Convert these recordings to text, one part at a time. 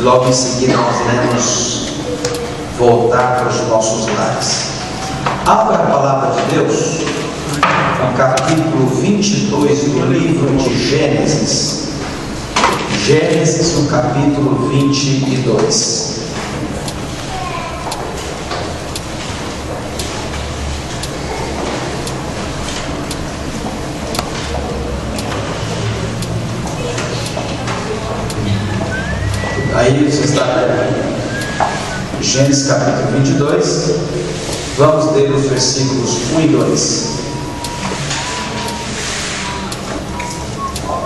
Logo em seguida nós iremos voltar para os nossos lares. Abra a palavra de Deus no capítulo 22 do livro de Gênesis. Gênesis, no capítulo 22. Aí você está em Gênesis capítulo 22, vamos ler os versículos 1 e 2.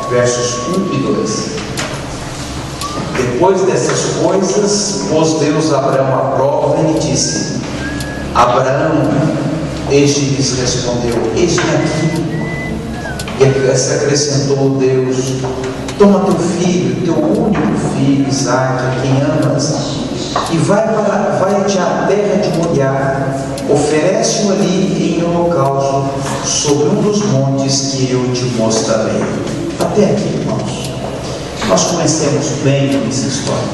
Versos 1 e 2. Depois dessas coisas, pôs Deus Abraão à prova e lhe disse: Abraão, este lhes respondeu: Eis-me aqui. E se acrescentou Deus: Toma teu filho, teu único filho, Isaque, a quem amas, e vai-te à terra de Moriá, oferece-o ali em holocausto, sobre um dos montes que eu te mostrarei. Até aqui, irmãos, nós conhecemos bem essa história.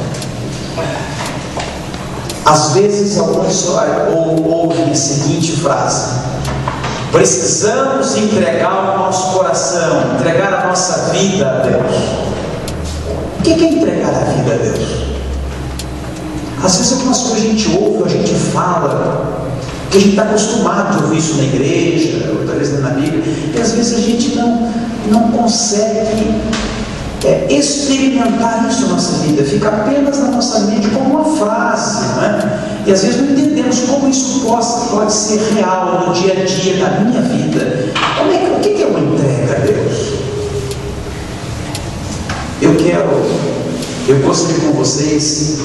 Às vezes, alguns ouvem a seguinte frase: precisamos entregar o nosso coração, entregar a nossa vida a Deus. O que é entregar a vida a Deus? Às vezes algumas coisas a gente ouve, a gente fala, que a gente está acostumado de ouvir isso na igreja, outra vez na Bíblia, e às vezes a gente não consegue experimentar isso na nossa vida, fica apenas na nossa mente como uma frase, não é? E às vezes não entendemos como isso pode ser real no dia a dia da minha vida. O que é uma entrega a Deus? Eu gostaria com vocês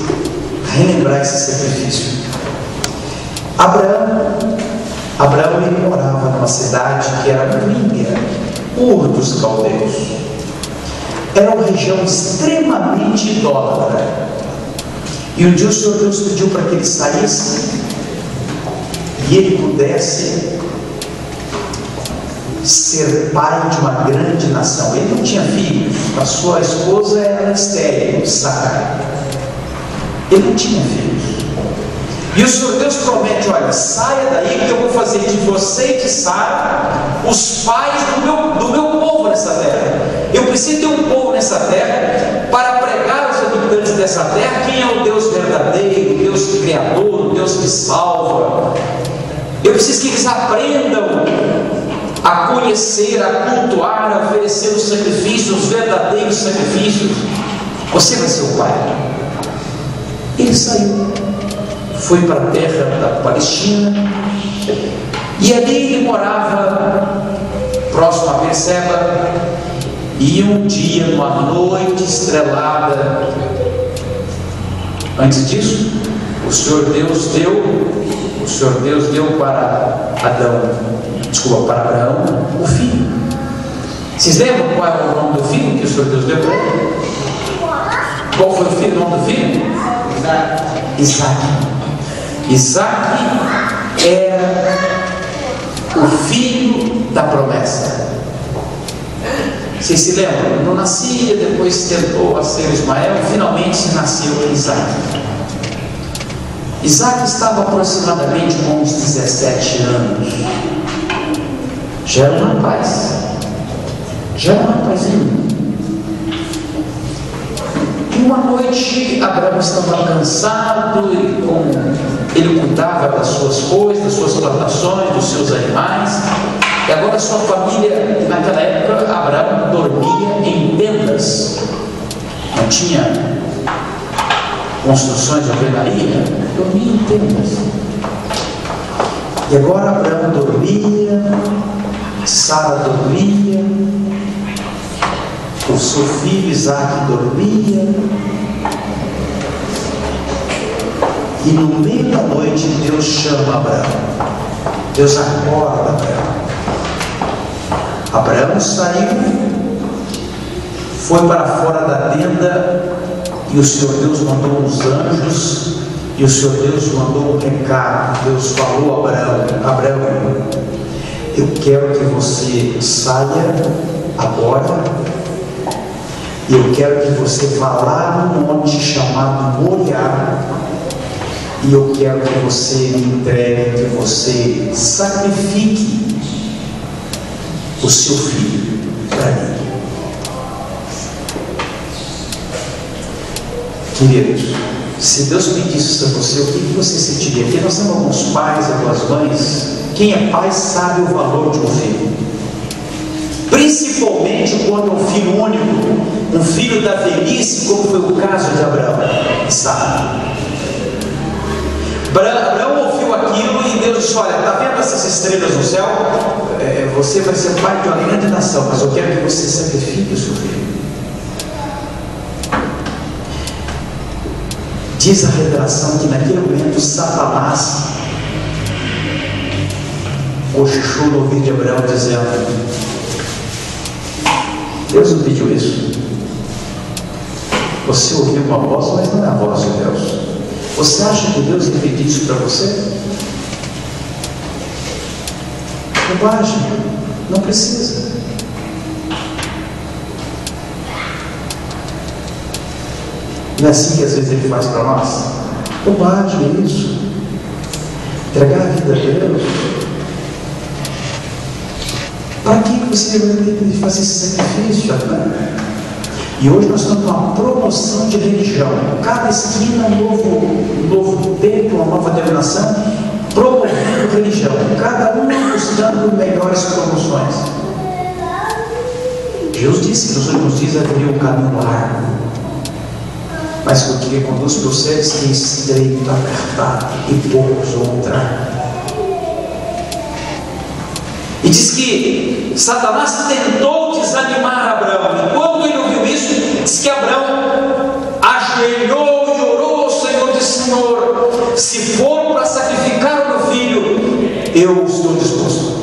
relembrar esse sacrifício. Abraão ele morava numa cidade que era Urinha, Ur dos Caldeus. Era uma região extremamente idólatra. E um dia o Senhor Deus pediu para que ele saísse e ele pudesse ser pai de uma grande nação. Ele não tinha filhos, a sua esposa era estéril, Sara. Ele não tinha filhos. E o Senhor Deus promete: olha, saia daí que eu vou fazer de você e de Sara os pais do meu povo nessa terra. Eu preciso ter um povo nessa terra para pregar aos habitantes dessa terra quem é o Deus verdadeiro, o Deus criador, o Deus que salva. Eu preciso que eles aprendam a conhecer, a cultuar, a oferecer os sacrifícios, os verdadeiros sacrifícios. Você vai ser o pai. Ele saiu, foi para a terra da Palestina, e ali ele morava próximo a Berseba. E um dia, numa noite estrelada, antes disso, o Senhor Deus deu para Abraão o filho. Vocês lembram qual é o nome do filho que o Senhor Deus deu para ele? Qual foi o nome do filho? Isaac era o filho da promessa. Vocês se lembram? Não nascia, depois tentou a ser Ismael, finalmente nasceu Isaac. Isaac estava aproximadamente com uns 17 anos. Já era um rapazinho. E uma noite, Abraão estava cansado, ele cuidava das suas coisas, das suas plantações, dos seus animais. E agora sua família, naquela época, Abraão dormia em tendas. Não tinha construções de alvenaria, dormia em tendas. E agora Abraão dormia, Sara dormia, o seu filho Isaque dormia. E no meio da noite Deus chama Abraão. Deus acorda Abraão. Abraão saiu, foi para fora da tenda, e o Senhor Deus mandou uns anjos, e o Senhor Deus mandou um recado. Deus falou a Abraão: eu quero que você saia agora E eu quero que você vá lá no monte chamado Moriá, e eu quero que você me entregue, que você sacrifique o seu filho para mim. Queridos, se Deus pedisse a você, o que você sentiria? Aqui nós temos alguns pais, algumas mães. Quem é pai sabe o valor de um filho, principalmente quando é um filho único, um filho da velhice, como foi o caso de Abraão e Sara. Abraão ouviu aquilo e Deus disse: olha, está vendo essas estrelas no céu? Você vai ser pai de uma grande nação, mas eu quero que você sacrifique o seu filho. Diz a revelação que naquele momento Satanás cochichou no ouvido de Abraão, dizendo: Deus não pediu isso. Você ouviu uma voz, mas não é a voz de Deus. Você acha que Deus ia pedir isso para você? Bobagem, não precisa. Não é assim que às vezes Ele faz para nós? Bobagem, isso. Entregar a vida a Deus. Para que você vai ter que fazer esse sacrifício, Jacó? E hoje nós estamos numa promoção de religião. Cada esquina, um novo templo, uma nova denominação, promovendo religião. Cada um buscando melhores promoções. Jesus disse que nos últimos dias haveria um caminho largo, mas o que conduz para os céus que é estreito, apertado, e poucos vão entrar. E diz que Satanás tentou desanimar Abraão. E quando ele ouviu isso, diz que Abraão ajoelhou e orou ao Senhor, disse: Senhor, se for para sacrificar o meu filho, eu estou disposto.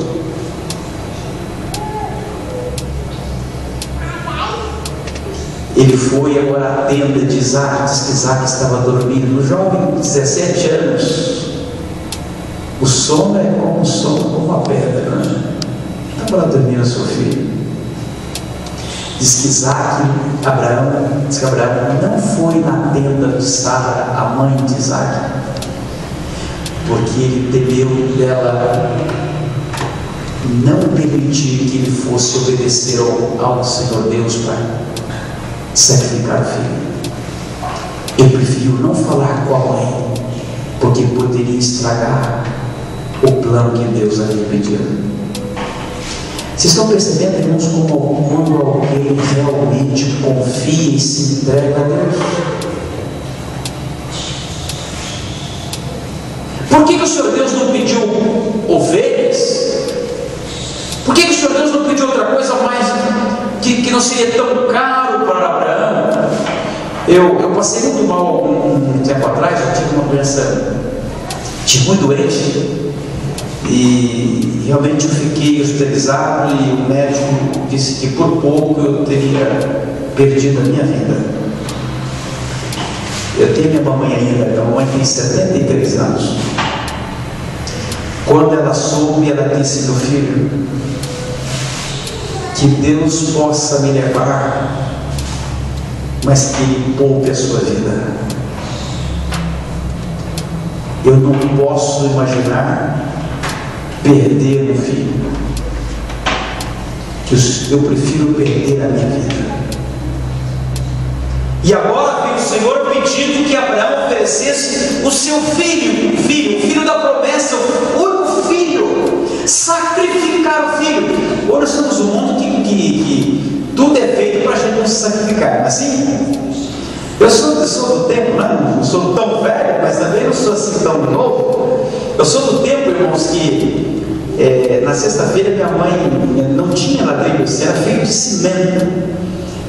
Ele foi agora à tenda de Isaac. Diz que Isaac estava dormindo. Um jovem de 17 anos. O sono é como um sono, como uma pedra, né? Estava lá dormindo seu filho. Diz que Abraão não foi na tenda de Sara, a mãe de Isaac, porque ele temeu dela não permitir que ele fosse obedecer ao Senhor Deus para sacrificar o filho. Ele preferiu não falar com a mãe, porque poderia estragar o plano que Deus havia pedido. Vocês estão percebendo, irmãos, como quando alguém realmente confia e se entrega a Deus? Por que o Senhor Deus não pediu ovelhas? Por que o Senhor Deus não pediu outra coisa mais que não seria tão caro para Abraão? Eu passei muito mal um tempo atrás. Eu tive uma doença, muito doente, e realmente eu fiquei hospitalizado, e o médico disse que por pouco eu teria perdido a minha vida. Eu tenho minha mamãe ainda. Minha mamãe tem 73 anos. Quando ela soube, ela disse: meu filho, que Deus possa me levar, mas que Ele poupe a sua vida. Eu não posso imaginar perder um filho. Eu prefiro perder a minha vida. E agora vem o Senhor pedindo que Abraão oferecesse o seu filho, o filho da promessa, o único filho, sacrificar o filho. Hoje nós estamos num mundo que tudo é feito para a gente não se sacrificar, não é assim? Eu sou do tempo, não sou tão velho, mas também não sou assim tão novo. Eu sou do tempo, irmãos, que na sexta-feira minha mãe não tinha ladrilho, era feito de cimento,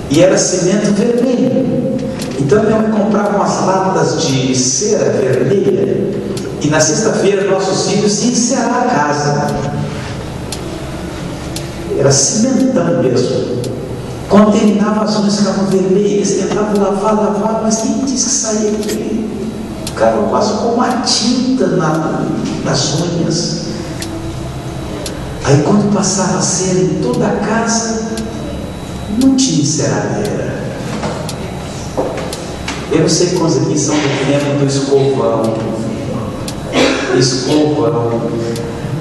e era cimento vermelho. Então minha mãe comprava umas latas de cera vermelha, e na sexta-feira nossos filhos iam encerar a casa. Era cimentão mesmo. Quando terminava as unhas ficavam vermelhas, tentavam lavar, mas quem disse que saía aqui? Ficava quase com uma tinta nas unhas. Aí quando passava a cera em toda a casa, não tinha enceradeira. Eu não sei quantos aqui são do tempo do escovão. Escovão.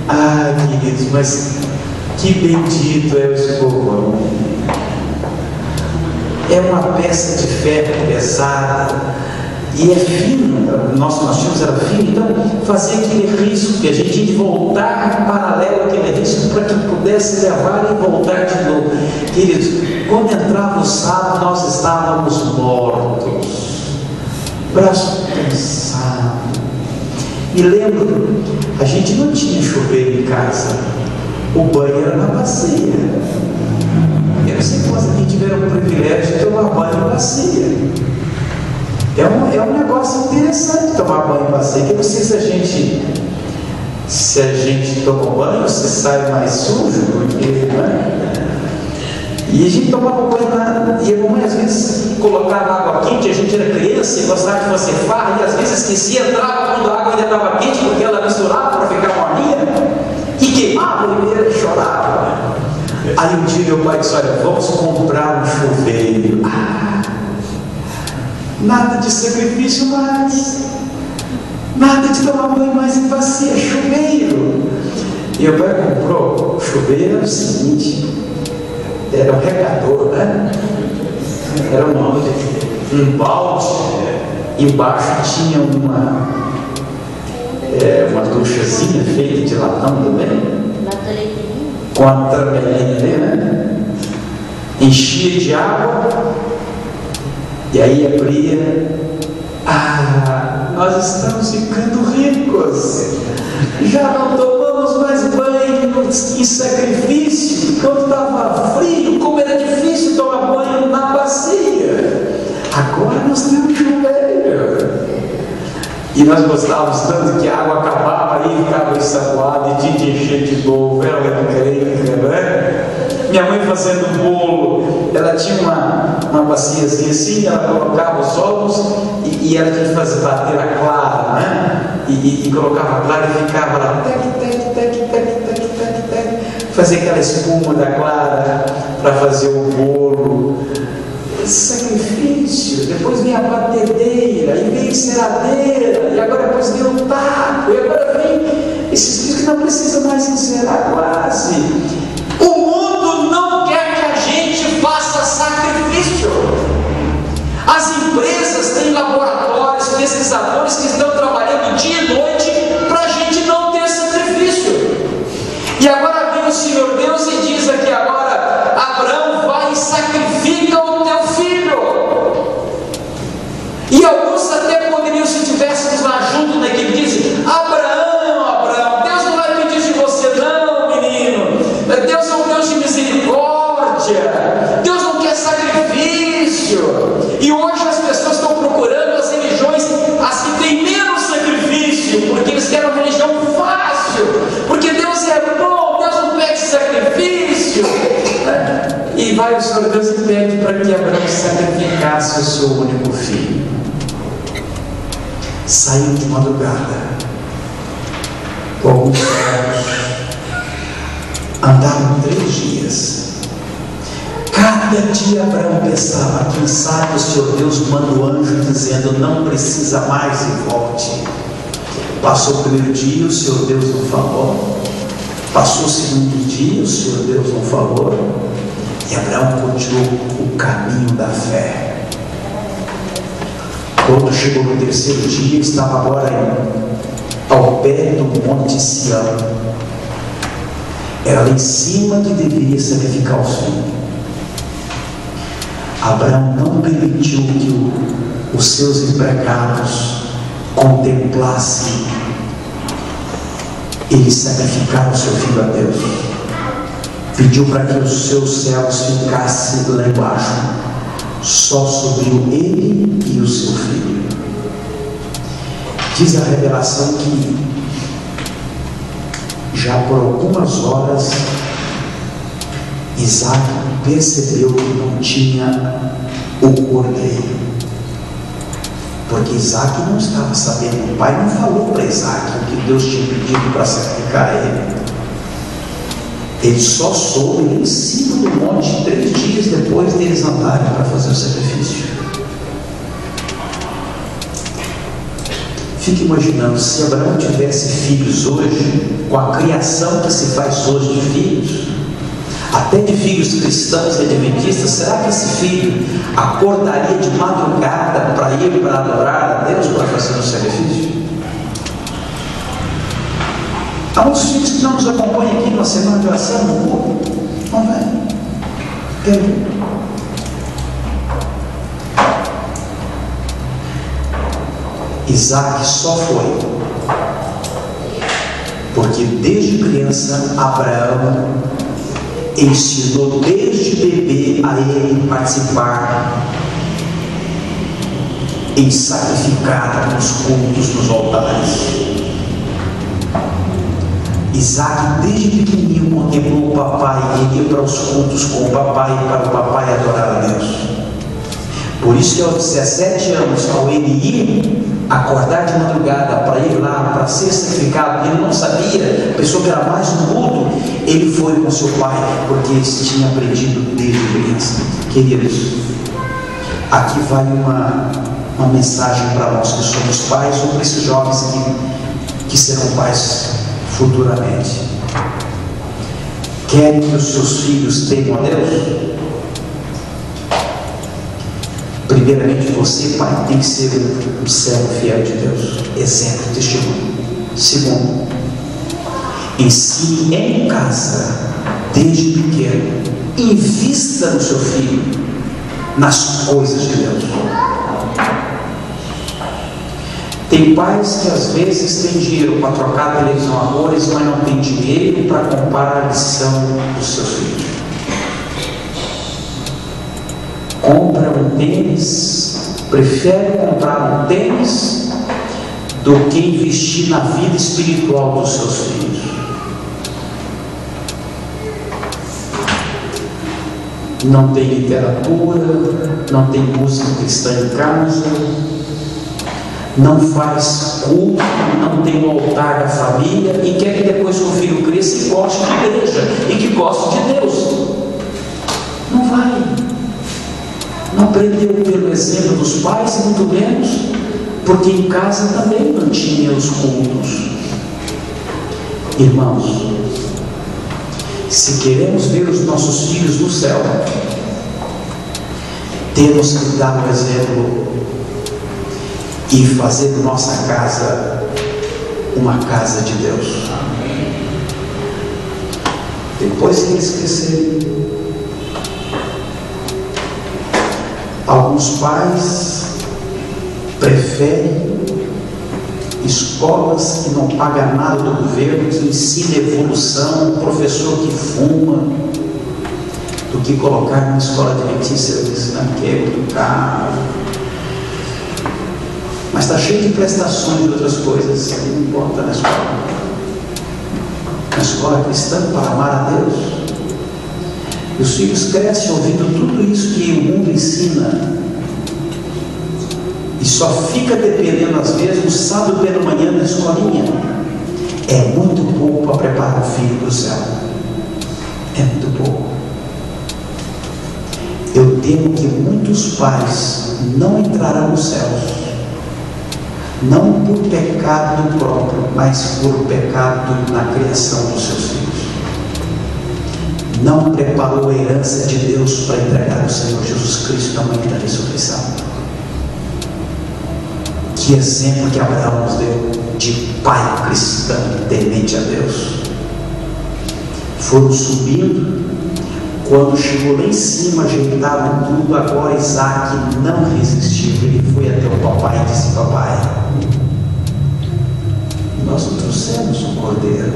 Ah, queridos, mas que bendito é o escovão. É uma peça de ferro pesada e é fino. Nós tínhamos, era fino, então fazia aquele risco que a gente tinha de voltar paralelo àquele risco para que pudesse levar e voltar de novo. Queridos, quando entrava o sábado, nós estávamos mortos, braço cansado. E lembro, a gente não tinha chuveiro em casa, o banho era na bacia. Eu não sei quantos aqui tiveram o privilégio de tomar banho em bacia. É um negócio interessante tomar banho em bacia, que eu não sei se a gente toma banho, se sai mais sujo, porque, né? E a gente tomava banho e a mamãe às vezes colocava água quente, a gente era criança e gostava de fazer farra, e às vezes esquecia, entrava quando a água ainda estava quente, porque ela misturava para ficar molinha, e queimava e ele chorava. Aí um dia meu pai disse: olha, vamos comprar um chuveiro. Nada de sacrifício mais, nada de tomar banho mais em bacia, chuveiro. E meu pai comprou. O chuveiro era o seguinte, era um regador, né? Era um balde, embaixo tinha uma duchazinha feita de latão também, com a tramelinha ali, né? Enchia de água e aí abria. Nós estamos ficando ricos, já não tomamos mais banho em sacrifício. Quando estava frio, como era difícil tomar banho na bacia, agora nós temos chuveiro. E nós gostávamos tanto que a água acabava e ficava ensaboada e tinha que encher de novo. Era uma encrenca, né? Minha mãe fazendo bolo, ela tinha uma baciazinha assim, ela colocava os ovos e ela tinha que bater a clara, né? E colocava a clara e ficava lá, fazer aquela espuma da clara para fazer o bolo. Sacrifício. Depois vem a batedeira, e vem a enceradeira, e agora depois vem o taco, e agora vem esses dias que não precisam mais encerar quase. O mundo não quer que a gente faça sacrifício. As empresas têm laboratórios, pesquisadores que estão trabalhando dia e noite para a gente não ter sacrifício. E agora vem o Senhor Deus e diz aqui agora: Abraão, vai e sacrifica o teu filho. E alguns até poderiam, se tivéssemos lá junto na equipe, dizer: Abraão, Deus não vai pedir de você não, menino. Deus é um Deus de misericórdia, Deus não quer sacrifício. E hoje as pessoas estão procurando as religiões, as que têm menos sacrifício, porque eles querem uma religião fácil, porque Deus é bom, Deus não pede sacrifício. E vai o Senhor Deus e pede para que Abraão sacrificasse o seu único filho. Saiu de madrugada, com alguns servos, andaram 3 dias. Cada dia Abraão pensava: quem sabe o Senhor Deus manda o anjo dizendo: não precisa mais e volte. Passou o primeiro dia, o Senhor Deus não falou. Passou o segundo dia, o Senhor Deus não falou. E Abraão continuou o caminho da fé. Quando chegou no 3º dia, estava agora ao pé do Monte Sião. Era lá em cima que deveria sacrificar o filho. Abraão não permitiu que os seus empregados contemplassem ele sacrificar o seu filho a Deus. Pediu para que os seus servos ficassem lá embaixo. Só subiu ele e o seu filho. Diz a revelação que já por algumas horas Isaac percebeu que não tinha o cordeiro, porque Isaac não estava sabendo. O pai não falou para Isaac o que Deus tinha pedido para sacrificar ele. Ele só soube em cima do monte 3 dias depois deles andarem para fazer o sacrifício. Fique imaginando, se Abraão tivesse filhos hoje, com a criação que se faz hoje de filhos, até de filhos cristãos e adventistas, será que esse filho acordaria de madrugada para ir para adorar a Deus, para fazer um sacrifício? Há muitos filhos que não nos acompanham aqui na semana de oração, não vem. Quero. Isaac só foi porque desde criança Abraão ensinou desde bebê a ele participar em sacrificar nos cultos, nos altares. Isaac desde pequenininho contemplou o papai e ia para os cultos com o papai, para o papai adorar a Deus. Por isso que aos 17 anos, ao ele ir acordar de madrugada para ir lá, para ser sacrificado, ele não sabia, pensou que era mais um culto, ele foi com seu pai, porque ele tinha aprendido desde criança. Queridos, aqui vai uma mensagem para nós que somos pais, ou para esses jovens que serão pais futuramente. Querem que os seus filhos temam a Deus? Primeiramente, você, pai, tem que ser um servo fiel de Deus, exemplo, testemunho. Segundo, ensine em casa, desde pequeno, invista no seu filho, nas coisas de Deus. Tem pais que às vezes têm dinheiro para trocar televisão a cores, mas não tem dinheiro para comprar a lição dos seus filhos. Compra um tênis, prefere comprar um tênis do que investir na vida espiritual dos seus filhos. Não tem literatura, não tem música cristã em casa, não faz culto, não tem um altar da família e quer que depois que o filho cresça e goste de igreja e que goste de Deus. Não vai. Não aprendeu pelo exemplo dos pais e muito menos porque em casa também não tinha os cultos. Irmãos, se queremos ver os nossos filhos no céu, temos que dar um exemplo e fazer de nossa casa uma casa de Deus. Depois que eles crescerem, alguns pais preferem escolas que não pagam nada do governo, que ensina evolução, um professor que fuma, do que colocar numa escola adventista ensinando que é muito caro. Mas está cheio de prestações de outras coisas que não importa na escola. Na escola cristã, para amar a Deus. E os filhos crescem ouvindo tudo isso que o mundo ensina. E só fica dependendo, às vezes, no sábado pela manhã na escolinha. É muito pouco para preparar o filho para o céu. É muito pouco. Eu temo que muitos pais não entrarão no céu. Não por pecado próprio, mas por pecado na criação dos seus filhos. Não preparou a herança de Deus para entregar ao Senhor Jesus Cristo na manhã da ressurreição. Que exemplo que Abraão nos deu de pai cristão temente a Deus. Foram subindo, quando chegou lá em cima, ajeitaram tudo. Agora Isaac não resistiu, ele foi até o papai e disse: papai, nós não trouxemos um cordeiro.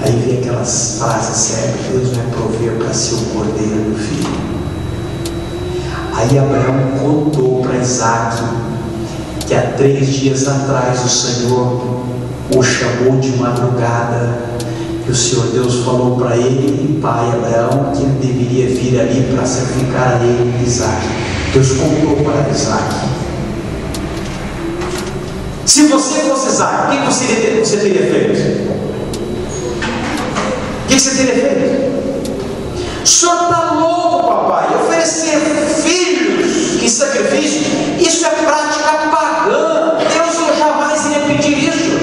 Aí vem aquelas frases sérias: Deus vai prover para si um cordeiro do filho. Aí Abraão contou para Isaac que há 3 dias atrás o Senhor o chamou de madrugada, que o Senhor Deus falou para ele, pai Abraão, que ele deveria vir ali para sacrificar a ele, Isaac. Deus contou para Isaac. Se você fosse Isaac, o que você teria feito? O que você teria feito? O senhor está louco, papai, oferecer filhos que sacrifício, isso é prática pagã. Deus eu jamais iria pedir isso.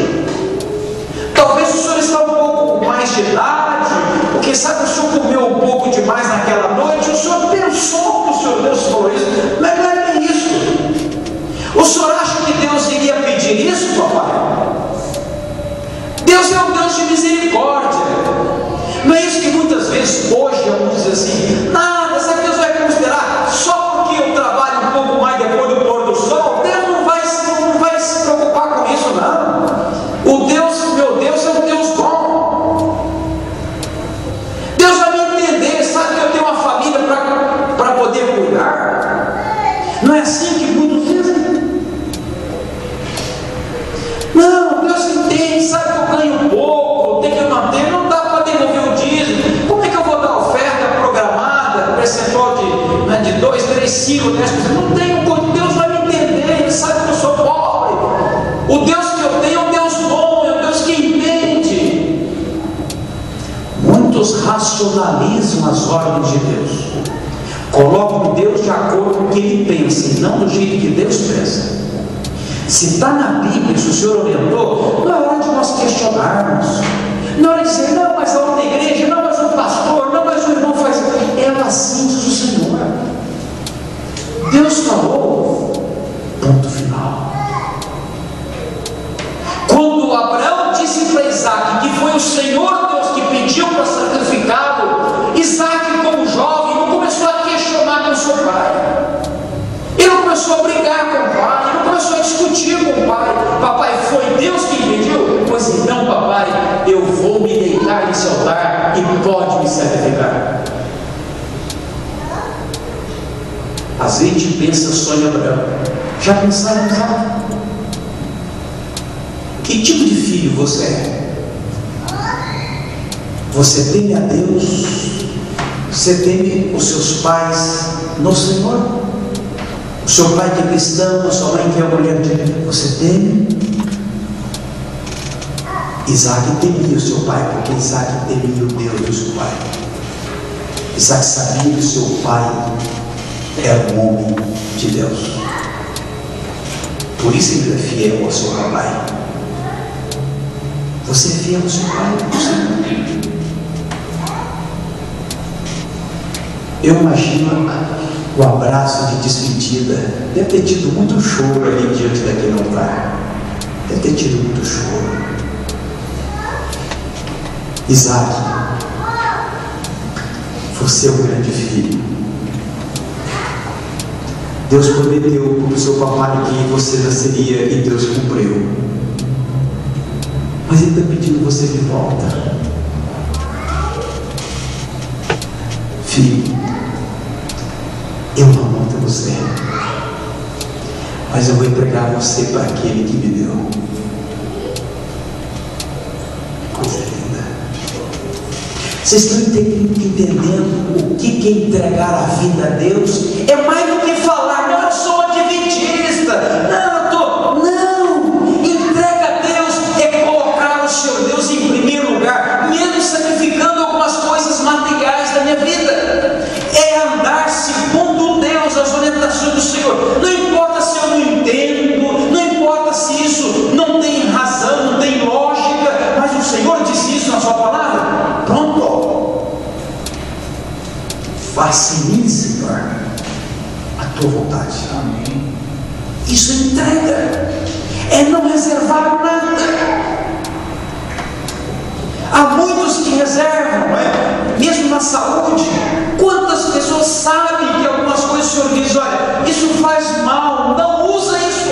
Talvez o senhor está um pouco mais de idade, porque sabe, o senhor comeu um pouco demais naquela noite, o senhor pensou que o senhor Deus falou isso, mas não é bem isso. O senhor acha que Deus iria pedir isso, papai? Deus é um Deus de misericórdia. Não é isso que muitas vezes hoje alguns dizem assim: nada, sabe, Deus vai considerar só porque eu trabalho um pouco mais depois do pôr do sol. Deus não vai se preocupar com isso, não. O Deus, meu Deus, é um Deus bom. Deus vai me entender, sabe que eu tenho uma família para poder cuidar. Não é assim que muitos dizem? Não, Deus entende, sabe que eu ganho pouco, tem que manter, não dá para devolver o dízimo. Como é que eu vou dar oferta programada, percentual de 2, 3, 5, 10%? Não tenho, Deus vai me entender, Ele sabe que eu sou pobre. O Deus que eu tenho é um Deus bom, é um Deus que entende. Muitos racionalizam as ordens de Deus, colocam Deus de acordo com o que Ele pensa, e não do jeito que Deus pensa. Se está na Bíblia, se o Senhor orientou, não é hora de nós questionarmos. Não é hora de dizer, não, mas a outra igreja, não, mas o pastor, não, mas o irmão faz. É assim, diz o Senhor. Deus falou, ponto final. Quando Abraão disse para Isaac que foi o Senhor Deus que pediu para sacrificá-lo, Isaac, como jovem, não começou a questionar com seu pai. Ele não começou a brigar com o pai, ele não começou a discutir com o pai. Papai, foi Deus que pediu? Pois então, papai, eu vou me deitar nesse altar e pode me sacrificar. Às vezes a gente pensa só em Abraão. Já pensaram, sabe? Que tipo de filho você é? Você teme a Deus? Você teme os seus pais no Senhor? O seu pai que é cristão, a sua mãe que é mulher de Deus, você teme? Isaac temia o seu pai, porque Isaac temia o Deus do seu pai. Isaac sabia que o seu pai era um homem de Deus. Por isso ele é fiel ao seu papai. Você é fiel ao seu pai? Eu imagino o abraço de despedida. Deve ter tido muito choro ali diante daquele altar. Deve ter tido muito choro. Isaac, você é o grande filho. Deus prometeu para o seu papai que você nasceria e Deus cumpriu. Mas Ele está pedindo você de volta. Filho, eu não amo você, mas eu vou entregar você para aquele que me deu. Coisa linda. Vocês estão entendendo o que é entregar a vida a Deus? É mais do que falar, não, eu sou adventista. Não, entrega a Deus é colocar o seu Deus em primeiro lugar, mesmo sacrificando algumas coisas materiais da minha vida. É andar segundo Deus, as orientações do Senhor. Não importa se eu não entendo, não importa se isso não tem razão, não tem lógica, mas o Senhor diz isso na sua palavra. Pronto. Faça em mim, Senhor, a tua vontade. Amém. Isso é entrega, é não reservar nada. Há muitos que reservam, não é? Mesmo na saúde. Quantas pessoas sabem que algumas coisas o Senhor diz, olha, isso faz mal, não usa isso,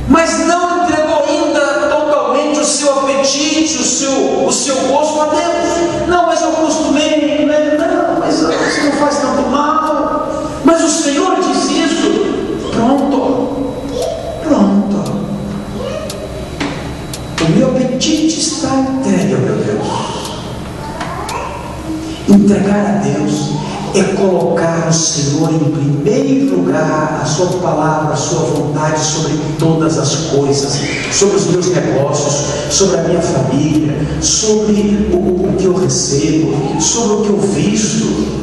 mas não entregou ainda totalmente o seu apetite, o seu gosto a Deus. Não, mas eu costumei, não, mas isso não faz tanto mal. Mas o Senhor diz isso. Pronto. O meu apetite está entregue ao meu Deus. Entregar a Deus é colocar o Senhor em primeiro lugar, a sua palavra, a sua vontade sobre todas as coisas, sobre os meus negócios, sobre a minha família, sobre o que eu recebo, sobre o que eu visto.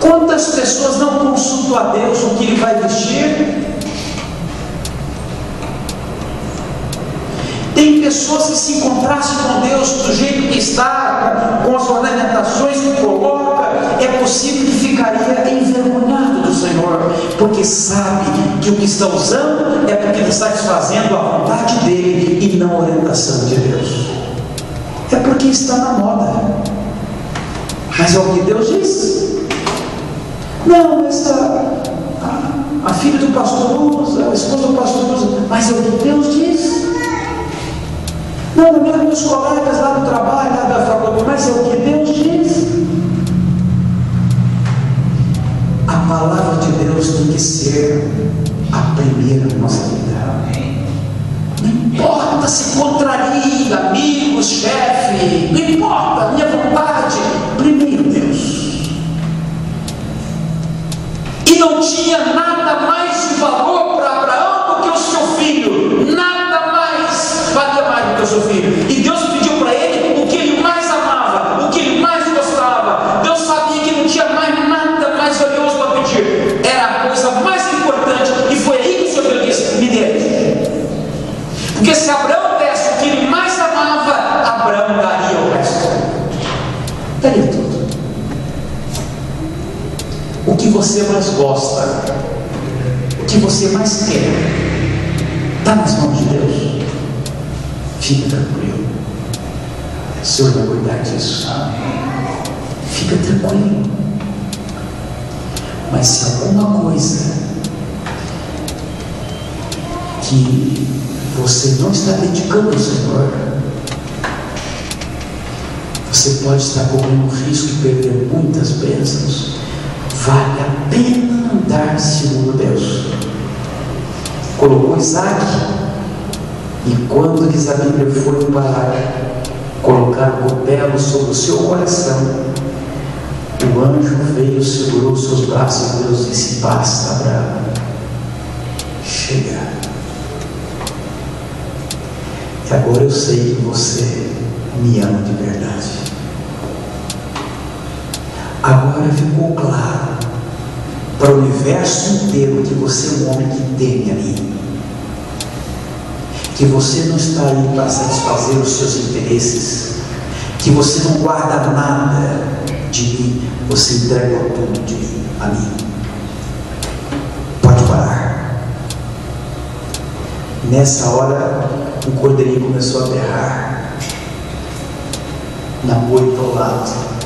Quantas pessoas não consultam a Deus o que Ele vai vestir? Tem pessoas que, se encontrassem com Deus do jeito que está, com as ornamentações que coloca, é possível que ficaria envergonhado do Senhor, porque sabe que o que está usando é porque ele está satisfazendo a vontade dele e não a orientação de Deus. É porque está na moda. Mas é o que Deus diz. Não, mas a filha do pastor usa, a esposa do pastor usa, mas é o que Deus diz. Não, meus colegas lá do trabalho, lá da faculdade, mas é o que Deus diz. A palavra de Deus tem que ser a primeira na nossa vida. Não importa se contraria, amigos, chefe, não importa, minha vontade, primeiro Deus. E não tinha nada mais de valor para Abraão do que o seu filho, nada mais valia mais do que o seu filho. E Deus pediu para ele o que ele mais amava, o que ele mais gostava. Deus sabia que não tinha mais nada mais valioso para pedir, era a coisa mais importante, e foi aí que o Senhor disse: me dê. Porque se Abraão desse o que ele mais amava, Abraão daria o resto, daria tudo. O que você mais gosta, o que você mais quer, está nas mãos de Deus. Fica tranquilo, o Senhor vai cuidar disso. Fica tranquilo. Mas se alguma coisa que você não está dedicando ao Senhor, você pode estar correndo o risco de perder muitas bênçãos. Vale a pena andar segundo Deus. Colocou Isaac, e quando diz a Bíblia foi para colocar o cutelo sobre o seu coração, o anjo veio, segurou os seus braços e Deus disse: basta, Abraão, chega. E agora eu sei que você me ama de verdade. Agora ficou claro para o universo inteiro que você é um homem que teme a mim, que você não está aí para satisfazer os seus interesses, que você não guarda nada de mim, você entrega tudo de mim a mim. Pode parar. Nessa hora o cordeirinho começou a berrar na moita ao lado.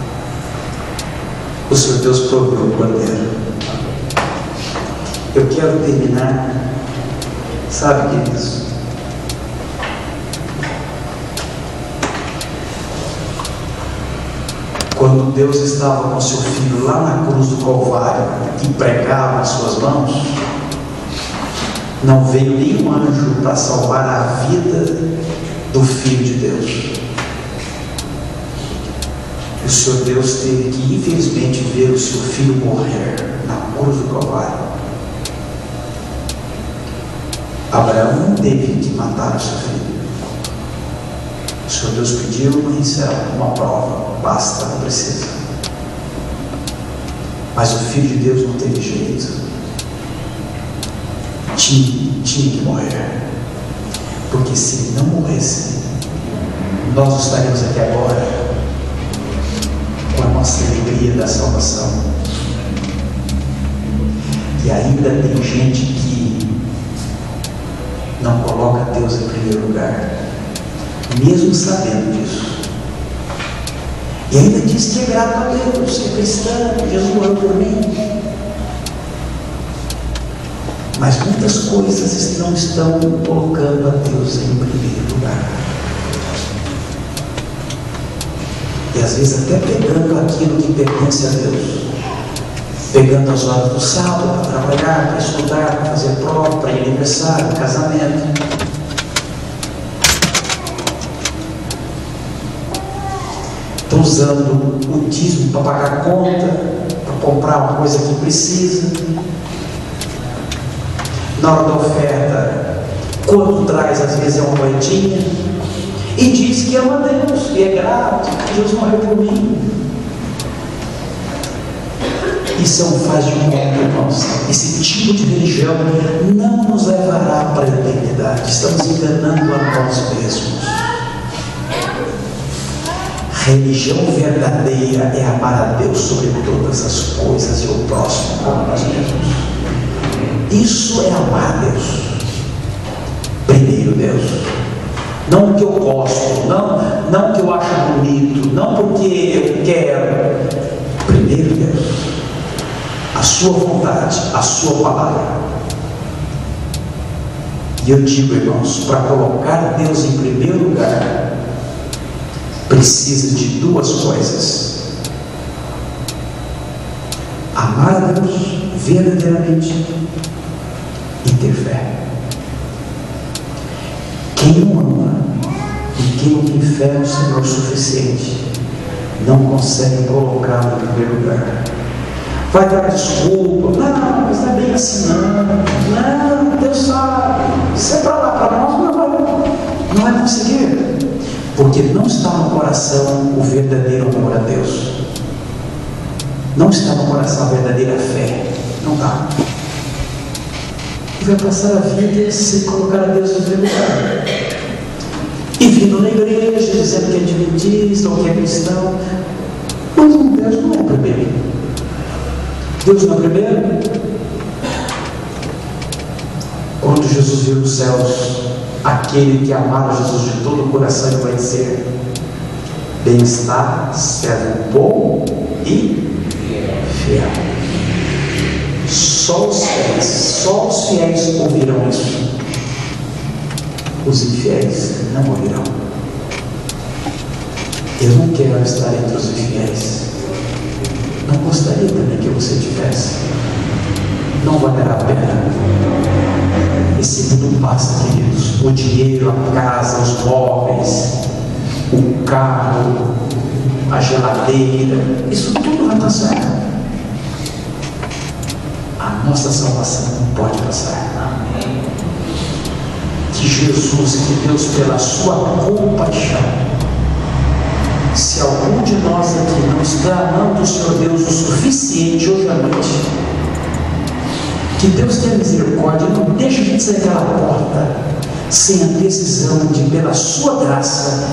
O Senhor Deus proveu o cordeiro. Eu quero terminar, sabe, queridos, quando Deus estava com seu filho lá na cruz do Calvário e pregava nas suas mãos, não veio nenhum anjo para salvar a vida do Filho de Deus. O Senhor Deus teve que, infelizmente, ver o seu filho morrer na cruz do Calvário. Abraão não teve que matar o seu filho. O Senhor Deus pediu uma prova, basta, não precisa. Mas o Filho de Deus não teve jeito, tinha que morrer, porque se ele não morresse, nós não estaríamos aqui agora com a nossa alegria da salvação. E ainda tem gente que não coloca Deus em primeiro lugar, mesmo sabendo disso, e ainda diz que é grato a Deus, que é cristão, Jesus morreu por mim. Mas muitas coisas não estão colocando a Deus em primeiro lugar, e às vezes até pegando aquilo que pertence a Deus, pegando as horas do sábado para trabalhar, para estudar, para fazer prova, para ir aniversário, casamento. Estão usando o dízimo para pagar a conta, para comprar uma coisa que precisa. Na hora da oferta, quando traz, às vezes é uma moedinha, e diz que ama Deus, e é grato, que Deus morreu por mim. Isso é um faz de conta, irmãos. Esse tipo de religião não nos levará para a eternidade. Estamos enganando a nós mesmos. Religião verdadeira é amar a Deus sobre todas as coisas e o próximo como nós mesmos. Isso é amar a Deus. Primeiro Deus. Não o que eu gosto, não o que eu acho bonito, não porque eu quero. Primeiro Deus. A sua vontade, a sua palavra. E eu digo, irmãos, para colocar Deus em primeiro lugar, precisa de duas coisas: amar a Deus verdadeiramente e ter fé. Quem não ama e quem não tem fé no Senhor suficiente não consegue colocá-lo em primeiro lugar. Vai dar desculpa, não, mas não é bem assim não, Deus sabe, isso é para lá, para nós não vai conseguir, porque não está no coração o verdadeiro amor a Deus, não está no coração a verdadeira fé, não está. E vai passar a vida sem colocar a Deus em primeiro lugar, e vindo na igreja dizendo que é adventista ou que é cristão, mas Deus não é primeiro. Deus não é primeiro? Quando Jesus viu os céus, aquele que amava Jesus de todo o coração, ele vai dizer: bem-estar, servo bom e fiel. Só os fiéis ouvirão isso. Os infiéis não ouvirão. Eu não quero estar entre os infiéis. Não gostaria também que você tivesse. Não valerá a pena. Esse mundo passa, queridos. O dinheiro, a casa, os móveis, o carro, a geladeira, isso tudo vai passar. A nossa salvação não pode passar. Que Jesus, que Deus, pela sua compaixão, se algum de nós aqui não está amando o Senhor Deus o suficiente hoje à noite, que Deus tenha misericórdia, não deixe a gente sair daquela porta sem a decisão de, pela sua graça,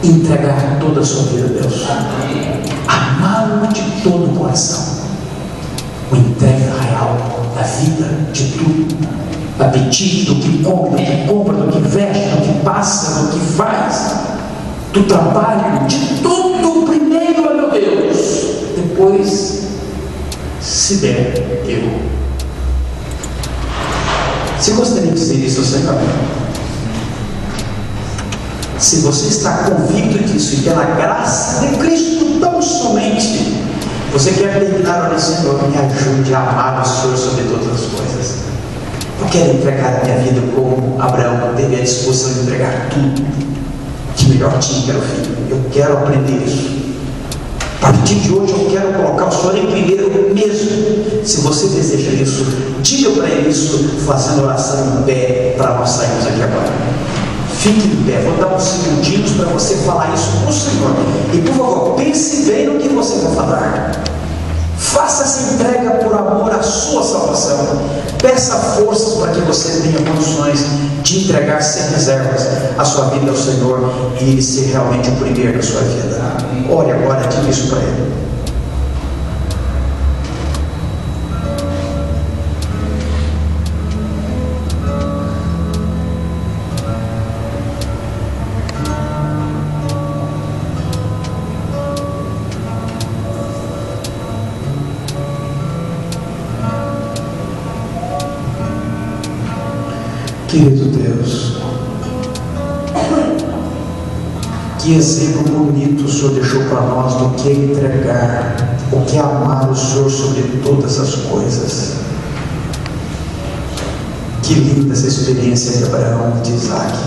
entregar toda a sua vida a Deus. Amá-lo de todo o coração. O entrega real da vida, de tudo. Do apetite, do que come, do que compra, do que veste, do que passa, do que faz, do trabalho, de tudo. Primeiro é meu Deus, depois, se der, eu. Se gostaria de dizer isso ao Senhor, se você está convicto disso e pela graça de Cristo tão somente, você quer terminar orando: Senhor, me ajude a amar o Senhor sobre todas as coisas. Eu quero entregar a minha vida como Abraão teve a disposição de entregar tudo que melhor tinha, que era o filho. Eu quero aprender isso. A partir de hoje eu quero colocar o Senhor em primeiro mesmo. Se você deseja isso, diga para ele isso, fazendo oração em pé, para nós sairmos aqui agora. Fique em pé, vou dar uns segundinhos para você falar isso com o Senhor. E por favor, pense bem no que você vai falar. Faça essa entrega por amor à sua salvação. Peça forças para que você tenha condições de entregar sem reservas a sua vida ao Senhor e Ele ser realmente o primeiro da sua vida. Ore agora, diga isso para Ele. Querido Deus, que exemplo bonito o Senhor deixou para nós do que é entregar, o que é amar o Senhor sobre todas as coisas. Que linda essa experiência de Abraão e de Isaac.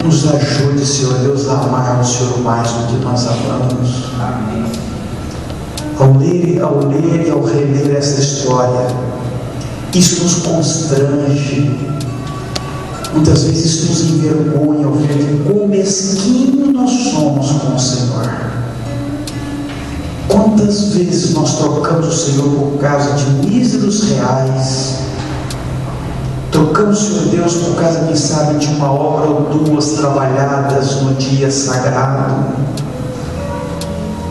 Nos ajude, Senhor Deus, a amar o Senhor mais do que nós amamos. Ao ler e ao reler essa história, isso nos constrange, muitas vezes isso nos envergonha ao ver quão mesquinho nós somos com o Senhor, quão Quantas vezes nós trocamos o Senhor por causa de míseros reais? Trocamos o Senhor Deus por causa, quem sabe, de uma obra ou duas trabalhadas no dia sagrado.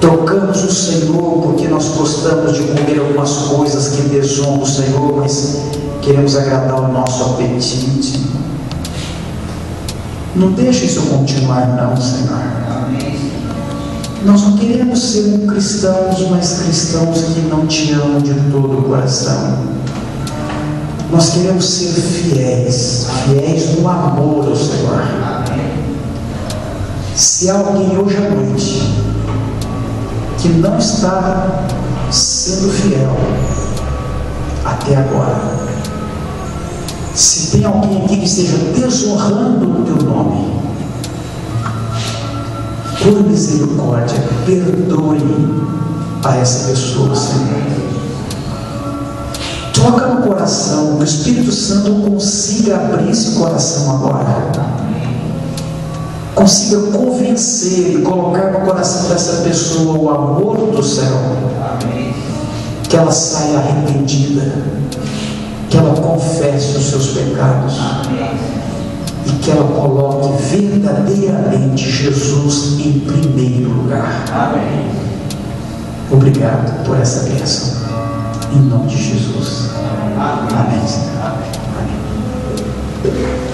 Trocamos o Senhor porque nós gostamos de comer algumas coisas que desonram o Senhor, mas queremos agradar o nosso apetite. Não deixe isso continuar não, Senhor. Nós não queremos ser cristãos, mas cristãos que não te amam de todo o coração. Nós queremos ser fiéis, fiéis no amor ao Senhor. Se há alguém hoje à noite que não está sendo fiel até agora, se tem alguém aqui que esteja desonrando o teu nome, por misericórdia, perdoe a essa pessoa, Senhor. Toca no coração, que o Espírito Santo consiga abrir esse coração agora, consiga convencer e colocar no coração dessa pessoa o amor do céu, que ela saia arrependida, que ela confesse os seus pecados e que ela coloque verdadeiramente Jesus em primeiro lugar. Obrigado por essa bênção, em nome de Jesus. Amém. Amém.